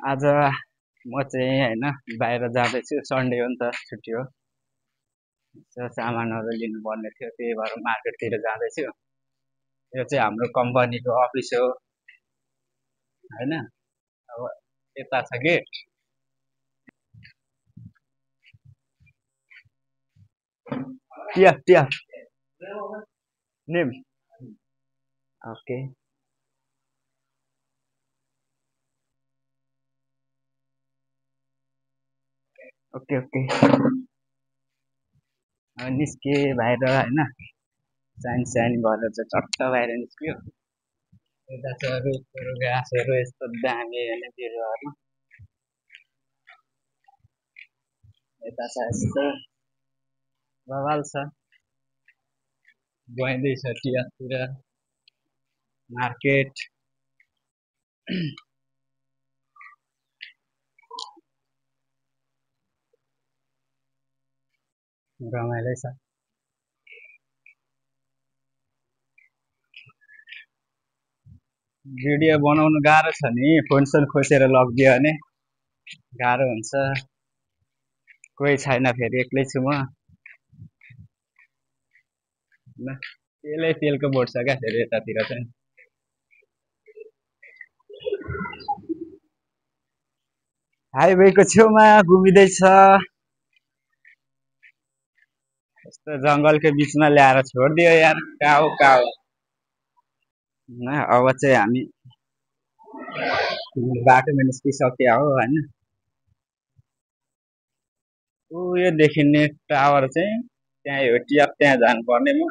आज म चाहिँ होइन बाहिर जाँदैछु सन्डे हो नि त छुट्टी हो यसो सामानहरू लिनुपर्ने थियो त्यही भएर मार्केटतिर जाँदैछु यो चाहिँ हाम्रो कम्पनीको अफिस हो होइन अब यता छ कि टिया नेम ओके ओके ओके अब निस्के बाहिर होइन साइन साइन गरेर चाहिँ चट्ट बाहिर निस्क्यो यता चाहिँ रुखहरू घाँसहरू यस्तो दामी होइन बिरुवाहरू यता छ यस्तो बवाल छ गइँदैछ टियातिर मार्केट रमाइलो छ भिडियो बनाउनु गाह्रो छ नि फोनसोन खोसेर लगिदियो भने गाह्रो हुन्छ कोही छैन फेरि एक्लै छु म होइन तेलै तेलको बोट छ क्या फेरि यतातिर चाहिँ हाइवेको छेउमा घुमिँदैछ यस्तो जङ्गलको बिचमा ल्याएर छोडिदियो यार काउ काउ होइन अब चाहिँ हामी बाटोमा निस्किसक्यो हो होइन ऊ यो देखिने टावर चाहिँ त्यहाँ हो टिएफ त्यहाँ जानुपर्ने म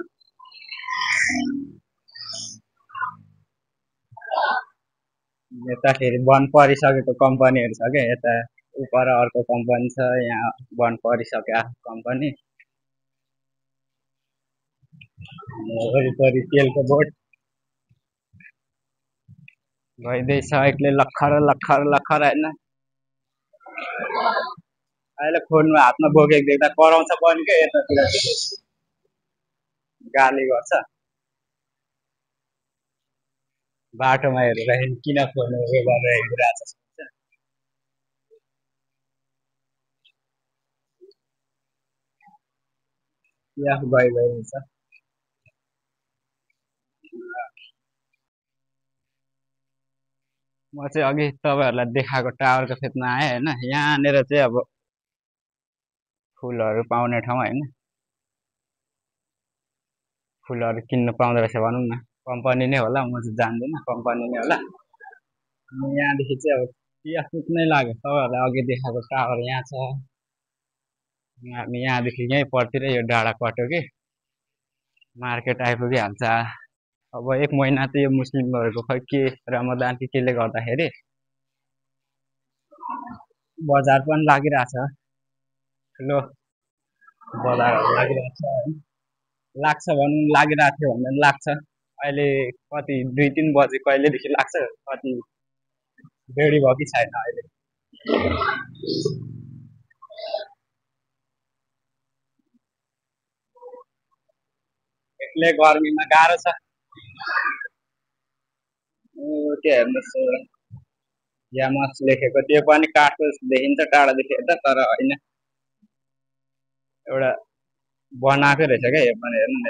यता फेरि बन्द परिसकेको कम्पनीहरू छ क्या यता उपर अर्को कम्पनी छ यहाँ बन्द परिसक्यो कम्पनी वरिपरि तेलको बोट गइँदैछ एक्लै लखर लखर लखर होइन अहिले फोनमा हातमा बोकेको देख्दा कराउँछ पनि क्या यतातिर गाली गर्छ बाटोमा हेरेर किन फोन उयो गरेर हिँडिरहेको छ टिएफ गइरहेछ म चाहिँ अघि तपाईँहरूलाई देखाएको टावरको फेदमा आएँ होइन यहाँनिर चाहिँ अब फुलहरू पाउने ठाउँ होइन फुलहरू किन्नु पाउँदो रहेछ भनौँ न कम्पनी नै होला म चाहिँ जान्दिनँ कम्पनी नै होला यहाँदेखि चाहिँ अब टिएफ पुग्नै लाग्यो तपाईँहरूलाई अघि देखाएको टावर यहाँ छ हामी यहाँदेखि यहीँ पर्तिर यो डाँडा कट्यो कि मार्केट आइपुगिहाल्छ अब एक महिना त यो मुस्लिमहरूको खै के रमदान कि केले गर्दाखेरि बजार पनि लागिरहेछ ठुलो बजारहरू लागिरहेछ है लाग्छ भनौँ लागिरहेको थियो भने लाग्छ अहिले कति 2-3 बजे कहिलेदेखि लाग्छ कति रेडी भयो कि छैन अहिले एक्लै गर्मीमा गाह्रो छ त्यो हेर्नुहोस् यामस लेखेको त्यो पनि काठको देखिन्छ टाढादेखि हेर्दा तर होइन एउटा बनाएकै रहेछ क्या यो पनि हेर्नु न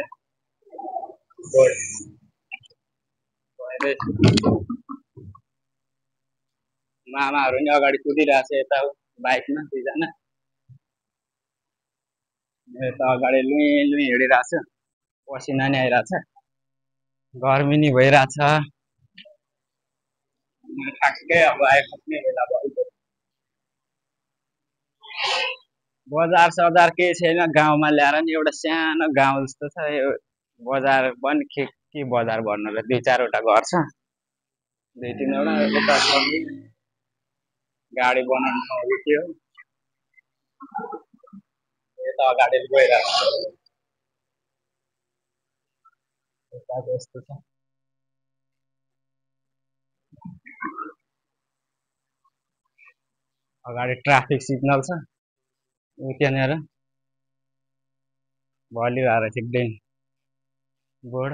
मामाहरू नि अगाडि कुदिरहेको छ यता बाइकमा दुईजना यता अगाडि लुई लुई हिँडिरहेको छ पसिना नि आइरहेछ गर्मी नि भइरहेछ ठ्याक्कै अब आइपुग्ने बेला भयो बजार सजार केही छैन गाउँमा ल्याएर नि एउटा सानो गाउँ जस्तो छ यो बजार पनि के बजार भन्नु र 2-4वटा घर छ 2-3वटा यता गाडी बनाउनु ठाउँ के हो यता अगाडि गइरहेको यस्तो छ अगाडि ट्राफिक सिग्नल छ त्यहाँनिर भलिरहेको रहेछ एकदम बोर्ड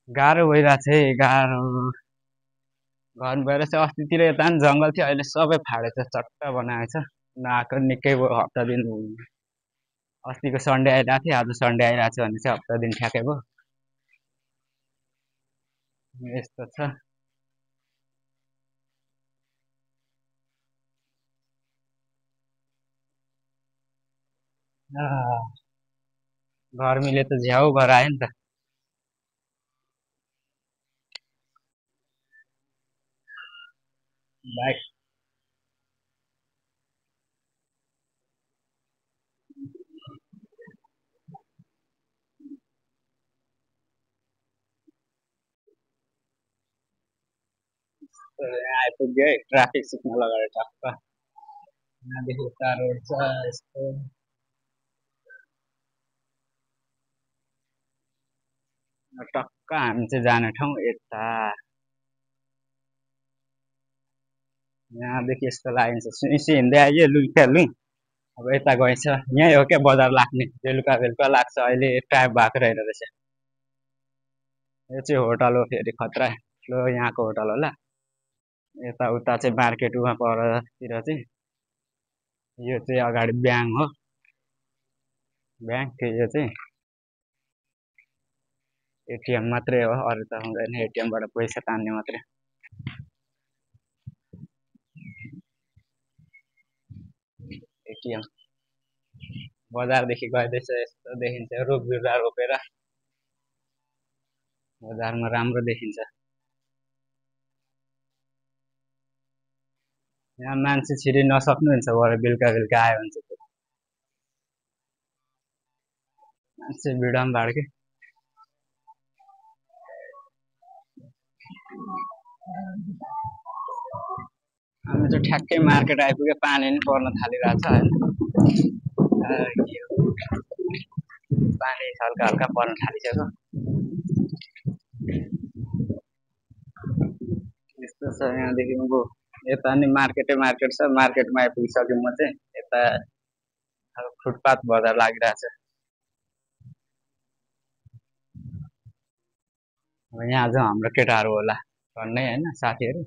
गाह्रो भइरहेको छ है गाह्रो घर भएर चाहिँ अस्तितिर यता नि जङ्गल थियो अहिले सबै फाडेछ चट्ट बनाएको छ नआएको निकै भयो हप्ता दिन अस्तिको सन्डे आइरहेको थियो आज सन्डे आइरहेको छ भने चाहिँ हप्ता दिन ठ्याक्कै भयो यस्तो छ गर्मीले त झ्याउ भएर आयो नि त बाइक यहाँ आइपुग्यो है ट्राफिक सिग्नल अगाडि टक्क यहाँदेखि उता रोड छ यस्तो टक्क हामी चाहिँ जाने ठाउँ यता यहाँदेखि यस्तो लागिन्छ सुइसी हिँड्दै आइयो लुइका लुइँ अब यता गएछ यहीँ हो क्या बजार लाग्ने बेलुका बेलुका लाग्छ अहिले टाइप भएको रहेन रहेछ यो चाहिँ होटल हो फेरि खतरा ठुलो यहाँको होटल होला यता उता चाहिँ मार्केट उहाँ परतिर चाहिँ यो चाहिँ अगाडि ब्याङ्क हो ब्याङ्क यो चाहिँ एटिएम मात्रै हो अरू त हुँदैन एटिएमबाट पैसा तान्ने मात्रै एटिएम बजारदेखि गइँदैछ यस्तो देखिन्छ रुख बिरुवा रोपेर बजारमा राम्रो देखिन्छ यहाँ मान्छे छिरी नसक्नुहुन्छ भरे बेलुका बेलुका आयो भने चाहिँ मान्छे भिडम भाड्के हामी चाहिँ ठ्याक्कै मार्केट आइपुग्यो पानी नि पर्न थालिरहेछ होइन पानी हल्का हल्का पर्न थालिसक्यो यस्तो छ यहाँदेखि उँभो यता नि मार्केट छ मार्केटमा आइपुगिसक्यो म चाहिँ यता फुटपाथ बजार लागिरहेछ यहाँ जाउँ हाम्रो केटाहरू होला भन्ने होइन साथीहरू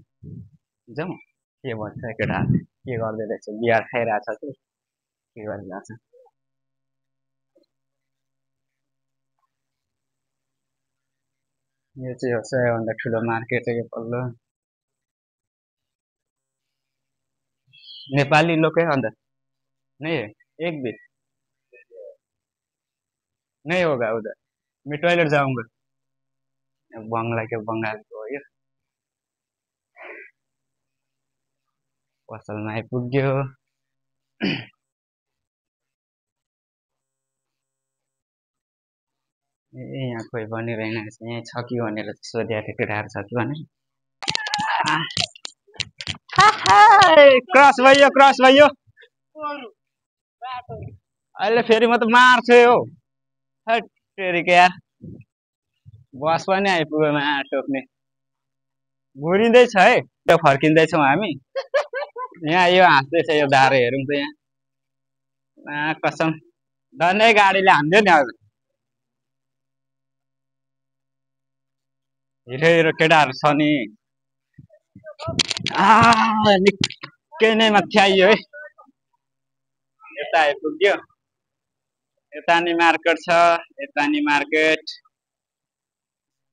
जाउँ के भन्छ केटाहरू के गर्दै रहेछ बिहार खाइरहेछ कि के गरिरहेछ यो चाहिँ हो सबैभन्दा ठुलो मार्केट हो यो पल्लो नेपाली लोग है अंदर नहीं है एक भी नहीं होगा उधर मैं टॉयलेट जाऊंगा बंगला के बंगाल को हो यो पसलमा आइपुग्यो ए यहाँ कोही भनिरहेन यहीँ छ कि भनेर सोधेको थियो केटाहरू छ कि भनेर क्रस भयो अहिले फेरि म त मार्छु हौ हट तेरिका यार बस पनि आइपुग्यो टोक्ने घुरिँदैछ है त्यो फर्किँदैछौँ हामी यहाँ यो हाँस्दैछ यो दारो हेरौँ त यहाँ कसम डल्लै गाडीले हान्दियो नि अब हिरो हिरो केटाहरू छ नि निकै नै माथि आइयो है यता आइपुग्यो यता नि मार्केट छ यता नि मार्केट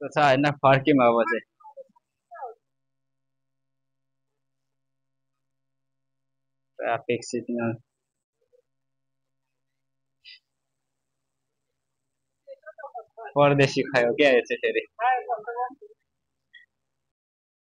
त्यो छ होइन फर्क्यौँ अब चाहिँ ट्राफिक सिग्नल परदेशी खायो क्या यो चाहिँ फेरि